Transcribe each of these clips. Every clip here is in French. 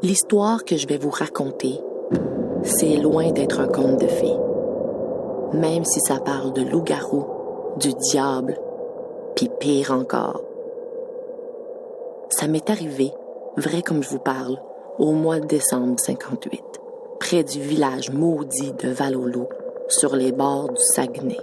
L'histoire que je vais vous raconter, c'est loin d'être un conte de fées. Même si ça parle de loup-garou, du diable, puis pire encore. Ça m'est arrivé, vrai comme je vous parle, au mois de décembre 58, près du village maudit de Val-au-Loup, sur les bords du Saguenay.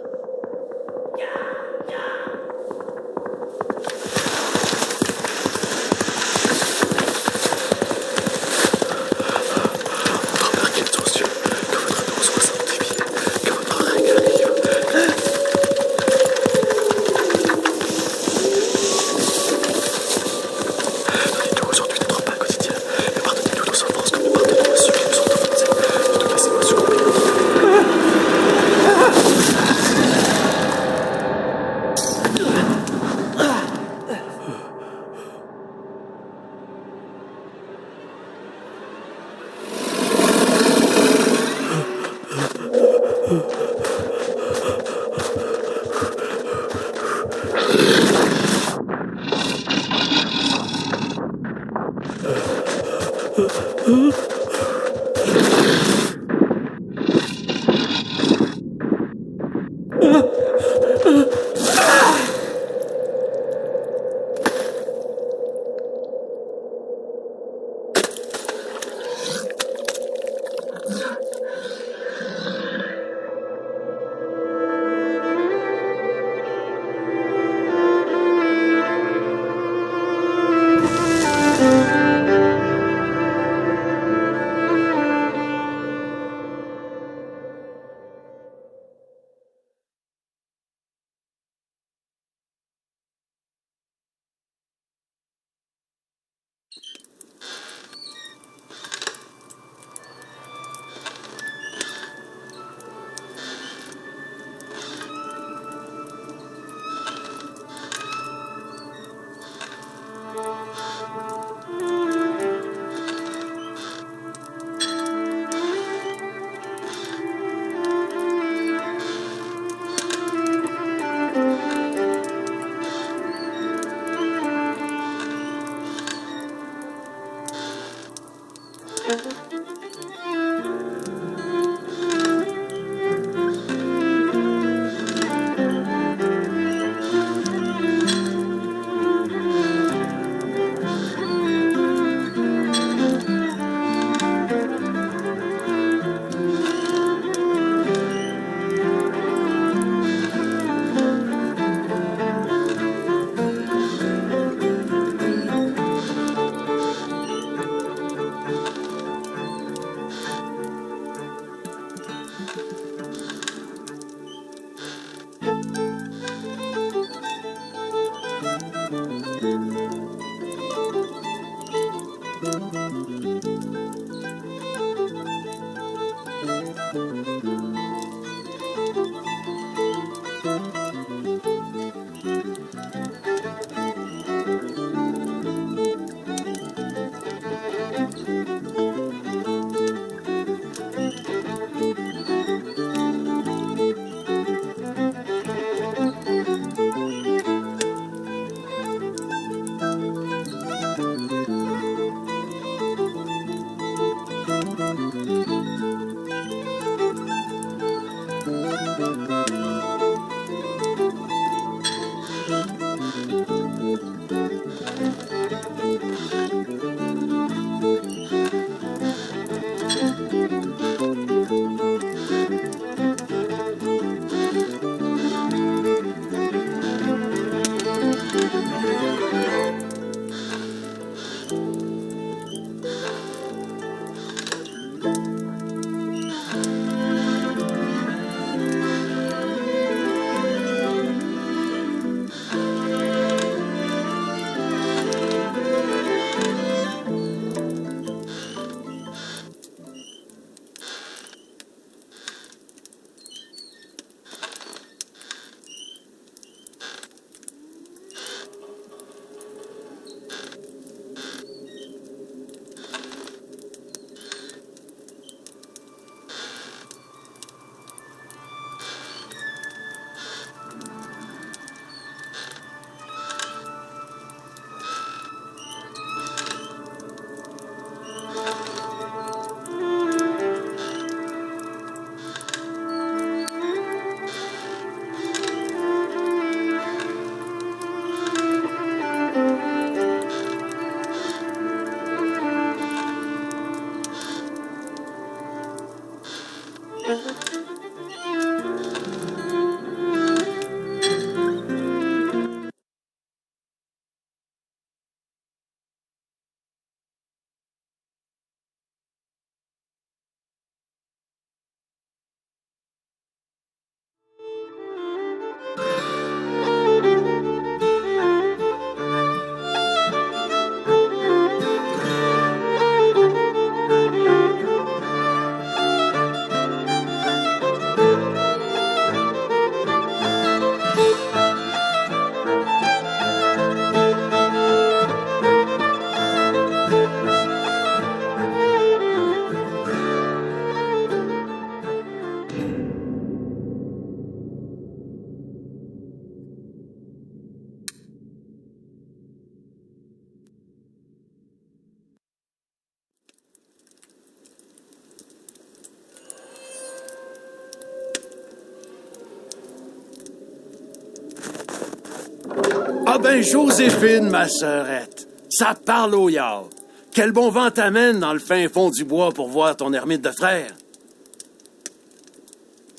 Ah ben, Joséphine, ma sœurette, ça parle au yard. Quel bon vent t'amène dans le fin fond du bois pour voir ton ermite de frère?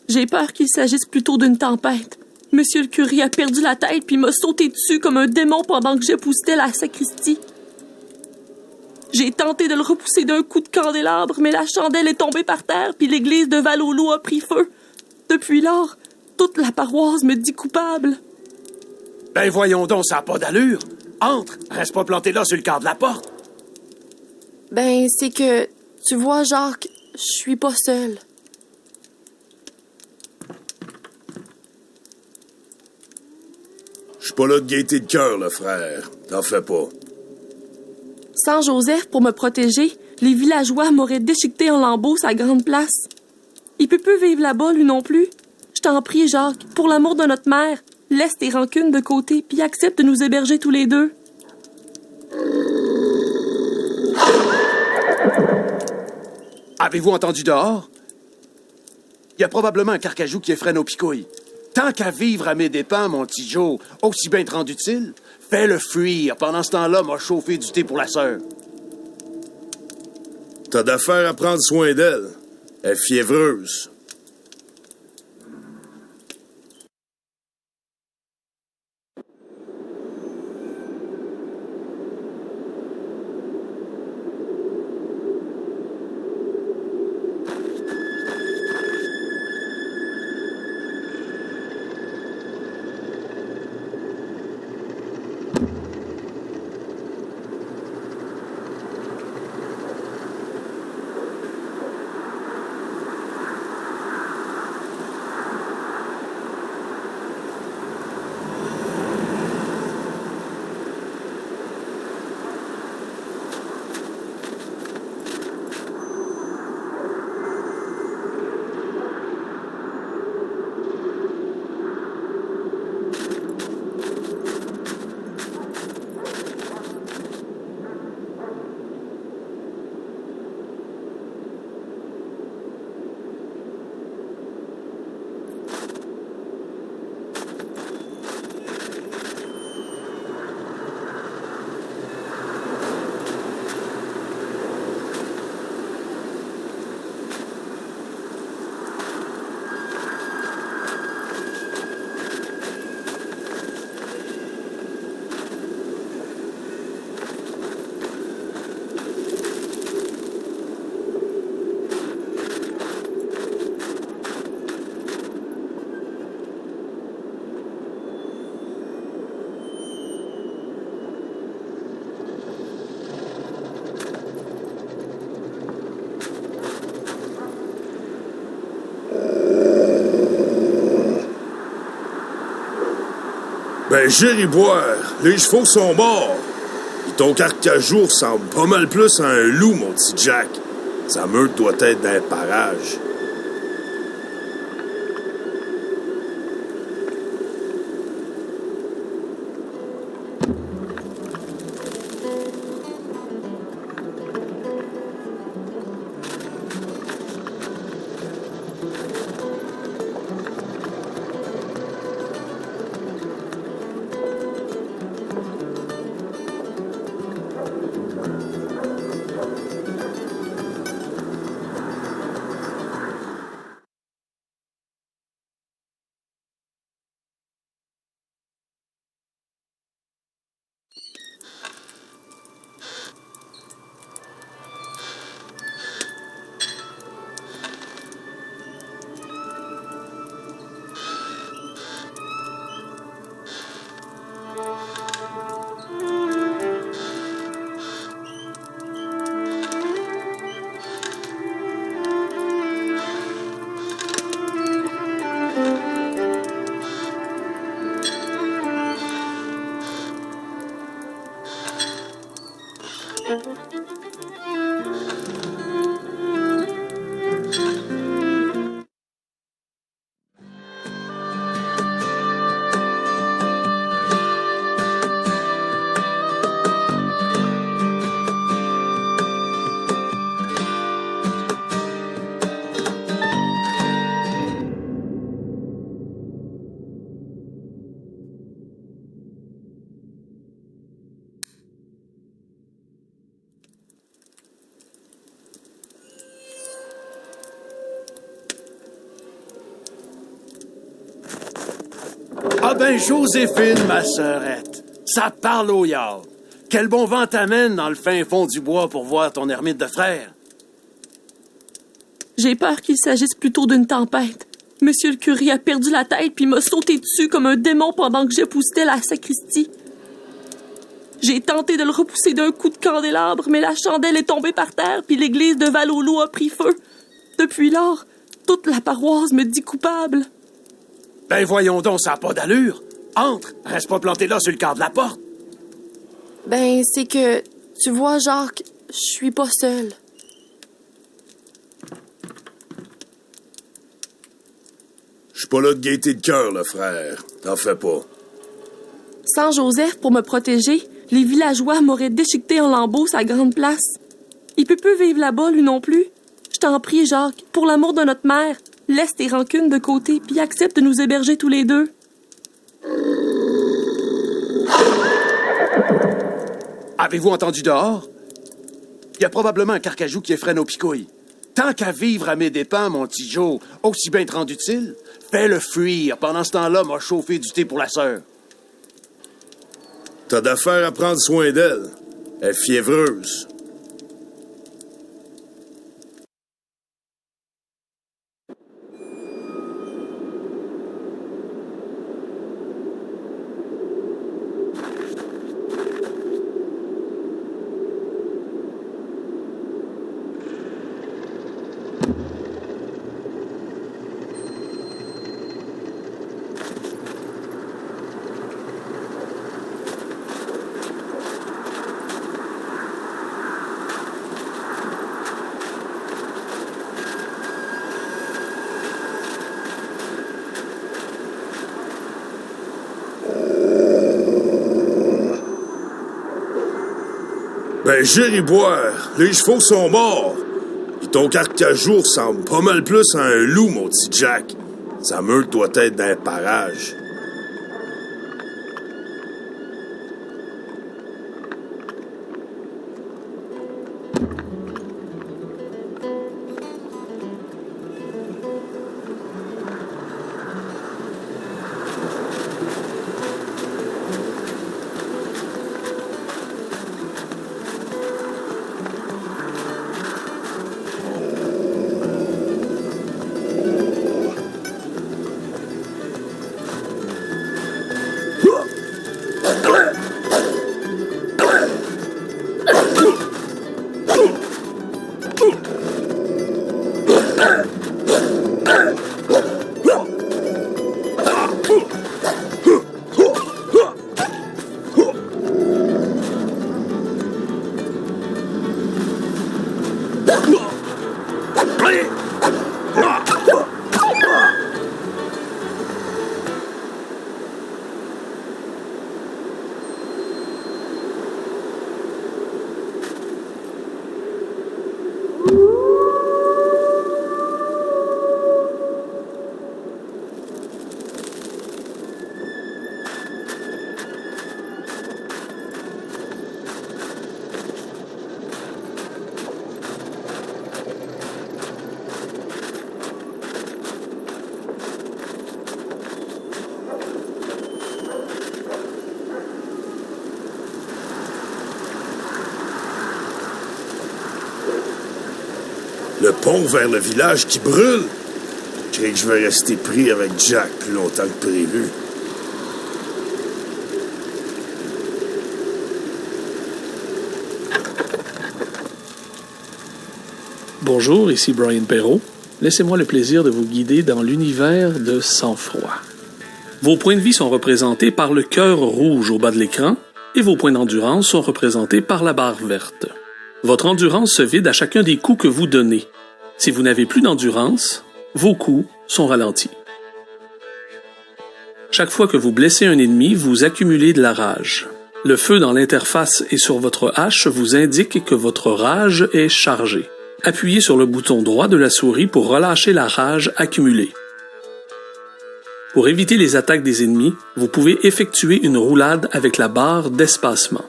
J'ai peur qu'il s'agisse plutôt d'une tempête. Monsieur le curé a perdu la tête puis m'a sauté dessus comme un démon pendant que j'époussetais la sacristie. J'ai tenté de le repousser d'un coup de candélabre, mais la chandelle est tombée par terre puis l'église de Val-au-Loup a pris feu. Depuis lors, toute la paroisse me dit coupable. Ben voyons donc, ça n'a pas d'allure. Entre, reste pas planté là sur le quart de la porte. Ben, c'est que, tu vois, Jacques, je suis pas seule. Je suis pas là de gaieté de cœur, le frère. T'en fais pas. Sans Joseph pour me protéger, les villageois m'auraient déchiqueté en lambeaux sa grande place. Il peut plus vivre là-bas, lui non plus. Je t'en prie, Jacques, pour l'amour de notre mère, laisse tes rancunes de côté puis accepte de nous héberger tous les deux. Avez-vous entendu dehors? Il y a probablement un carcajou qui effraie nos picouilles. Tant qu'à vivre à mes dépens, mon petit Joe, aussi bien te rendre utile, fais-le fuir. Pendant ce temps-là, m'a chauffé du thé pour la sœur. T'as d'affaires à prendre soin d'elle. Elle est fiévreuse. Ben, j'irai boire. Les chevaux sont morts. Et ton carcajou ressemble pas mal plus à un loup, mon petit Jack. Sa meute doit être d'un parage. ben, Joséphine, ma sœurette, ça parle au yard. Quel bon vent t'amène dans le fin fond du bois pour voir ton ermite de frère? J'ai peur qu'il s'agisse plutôt d'une tempête. Monsieur le curé a perdu la tête puis m'a sauté dessus comme un démon pendant que j'époussetais la sacristie. J'ai tenté de le repousser d'un coup de candélabre, mais la chandelle est tombée par terre puis l'église de Val-au-Loup a pris feu. Depuis lors, toute la paroisse me dit coupable. Ben voyons donc, ça n'a pas d'allure. Entre, reste pas planté là sur le quart de la porte. Ben, c'est que, tu vois, Jacques, je suis pas seule. Je suis pas là de gaieté de cœur, le frère. T'en fais pas. Sans Joseph pour me protéger, les villageois m'auraient déchiqueté en lambeaux sa grande place. Il peut plus vivre là-bas, lui non plus. Je t'en prie, Jacques, pour l'amour de notre mère, laisse tes rancunes de côté puis accepte de nous héberger tous les deux. Avez-vous entendu dehors? Il y a probablement un carcajou qui effraie nos picouilles. Tant qu'à vivre à mes dépens, mon petit Joe, aussi bien te rendre utile, fais-le fuir. Pendant ce temps-là, m'a chauffé du thé pour la sœur. T'as d'affaires à prendre soin d'elle. Elle est fiévreuse. Ben, j'irai boire. Les chevaux sont morts. Et ton carcajou ressemble pas mal plus à un loup, mon petit Jack. Sa meute doit être d'un parage. Le pont vers le village qui brûle. Je crois que je vais rester pris avec Jack plus longtemps que prévu. Bonjour, ici Brian Perrault. Laissez-moi le plaisir de vous guider dans l'univers de Sang-Froid. Vos points de vie sont représentés par le cœur rouge au bas de l'écran et vos points d'endurance sont représentés par la barre verte. Votre endurance se vide à chacun des coups que vous donnez. Si vous n'avez plus d'endurance, vos coups sont ralentis. Chaque fois que vous blessez un ennemi, vous accumulez de la rage. Le feu dans l'interface et sur votre hache vous indique que votre rage est chargée. Appuyez sur le bouton droit de la souris pour relâcher la rage accumulée. Pour éviter les attaques des ennemis, vous pouvez effectuer une roulade avec la barre d'espacement.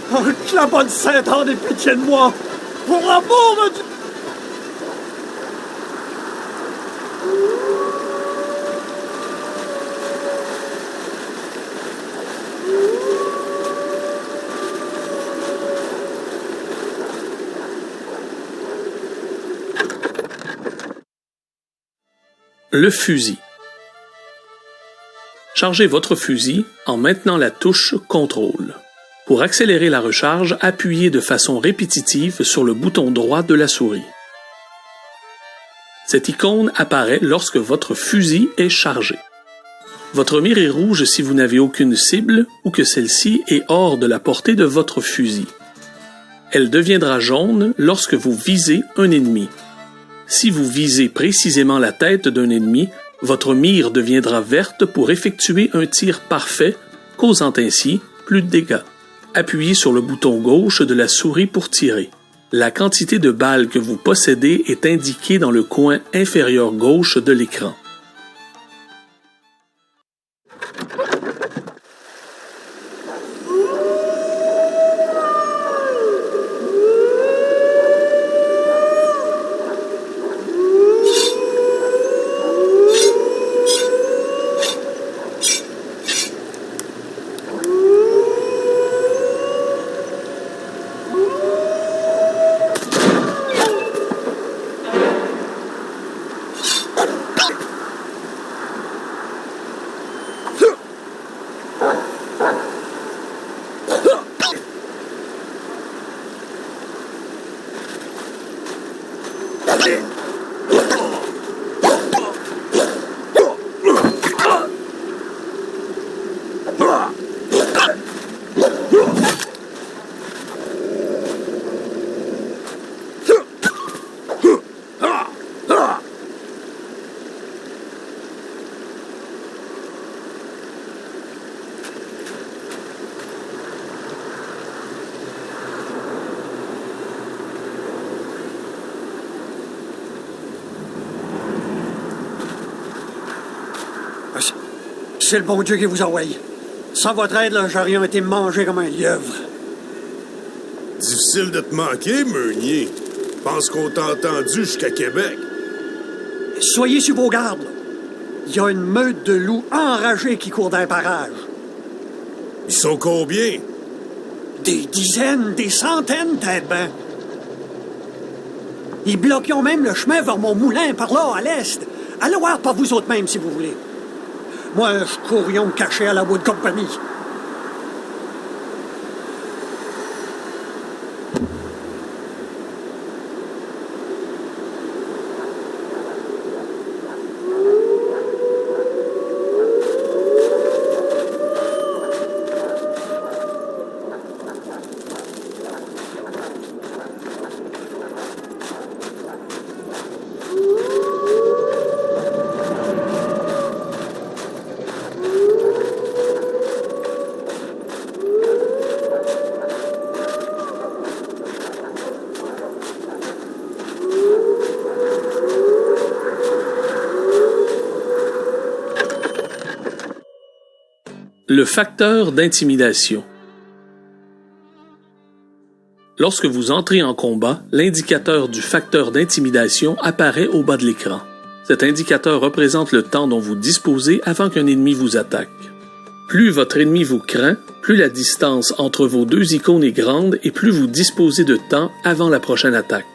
Oh, que la bonne Sainte-Anne ait pitié de moi! Pour l'amour de Dieu! Le fusil. Chargez votre fusil en maintenant la touche Contrôle. Pour accélérer la recharge, appuyez de façon répétitive sur le bouton droit de la souris. Cette icône apparaît lorsque votre fusil est chargé. Votre mire est rouge si vous n'avez aucune cible ou que celle-ci est hors de la portée de votre fusil. Elle deviendra jaune lorsque vous visez un ennemi. Si vous visez précisément la tête d'un ennemi, votre mire deviendra verte pour effectuer un tir parfait, causant ainsi plus de dégâts. Appuyez sur le bouton gauche de la souris pour tirer. La quantité de balles que vous possédez est indiquée dans le coin inférieur gauche de l'écran. C'est le bon Dieu qui vous envoie. Sans votre aide, là, j'aurais été mangé comme un lièvre. Difficile de te manquer, Meunier. Pense qu'on t'a entendu jusqu'à Québec. Soyez sur vos gardes. Il y a une meute de loups enragés qui courent dans les parages. Ils sont combien? Des dizaines, des centaines, tête ben. Ils bloquent même le chemin vers mon moulin par là, à l'est. Allez voir par vous autres même, si vous voulez. Moi, je courions me cacher à la Wood Company. Le facteur d'intimidation. Lorsque vous entrez en combat, l'indicateur du facteur d'intimidation apparaît au bas de l'écran. Cet indicateur représente le temps dont vous disposez avant qu'un ennemi vous attaque. Plus votre ennemi vous craint, plus la distance entre vos deux icônes est grande et plus vous disposez de temps avant la prochaine attaque.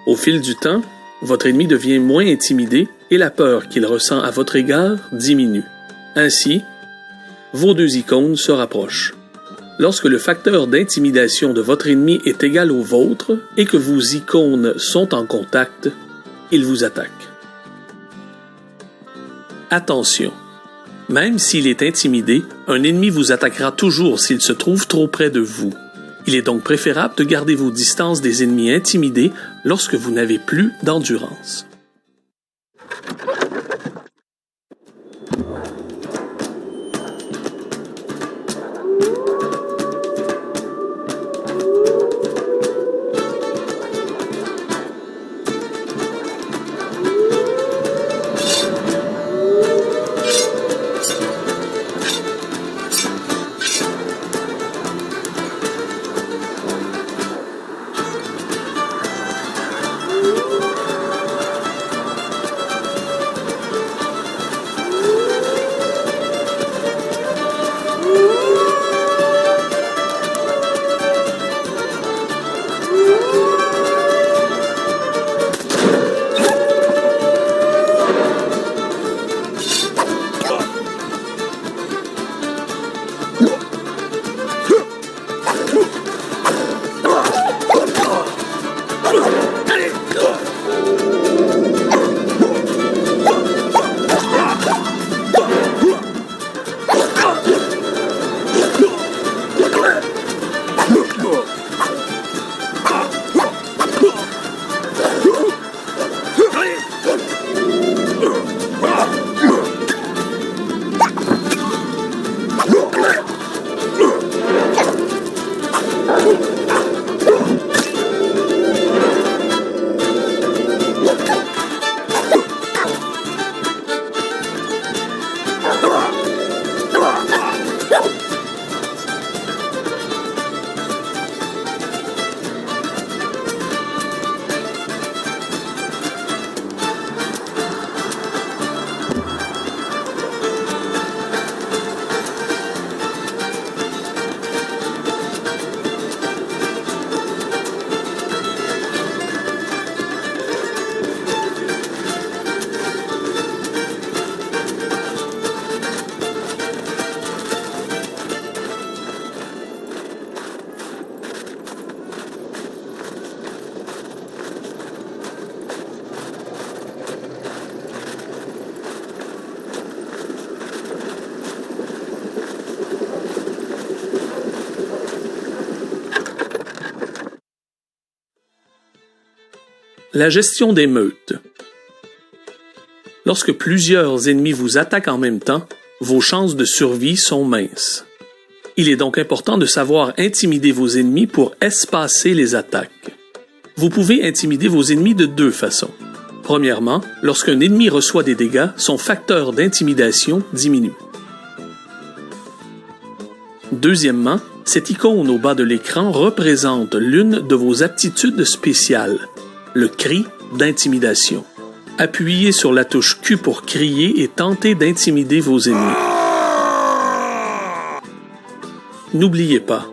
Au fil du temps, votre ennemi devient moins intimidé et la peur qu'il ressent à votre égard diminue. Ainsi, vos deux icônes se rapprochent. Lorsque le facteur d'intimidation de votre ennemi est égal au vôtre et que vos icônes sont en contact, il vous attaque. Attention! Même s'il est intimidé, un ennemi vous attaquera toujours s'il se trouve trop près de vous. Il est donc préférable de garder vos distances des ennemis intimidés lorsque vous n'avez plus d'endurance. La gestion des meutes. Lorsque plusieurs ennemis vous attaquent en même temps, vos chances de survie sont minces. Il est donc important de savoir intimider vos ennemis pour espacer les attaques. Vous pouvez intimider vos ennemis de deux façons. Premièrement, lorsqu'un ennemi reçoit des dégâts, son facteur d'intimidation diminue. Deuxièmement, cette icône au bas de l'écran représente l'une de vos aptitudes spéciales, le cri d'intimidation. Appuyez sur la touche Q pour crier et tenter d'intimider vos ennemis. N'oubliez pas,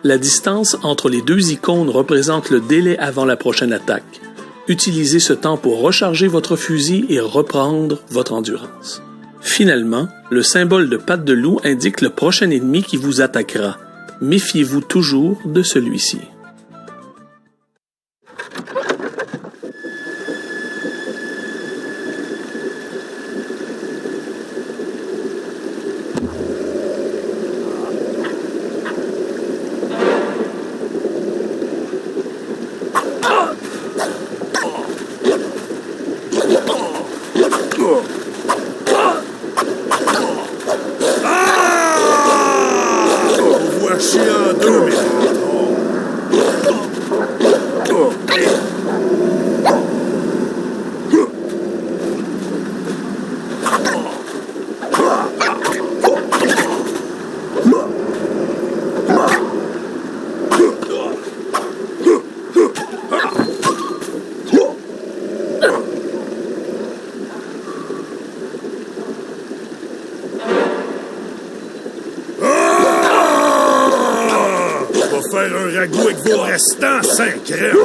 la distance entre les deux icônes représente le délai avant la prochaine attaque. Utilisez ce temps pour recharger votre fusil et reprendre votre endurance. Finalement, le symbole de patte de loup indique le prochain ennemi qui vous attaquera. Méfiez-vous toujours de celui-ci. Faire un ragoût avec vos restants, 5 crèmes.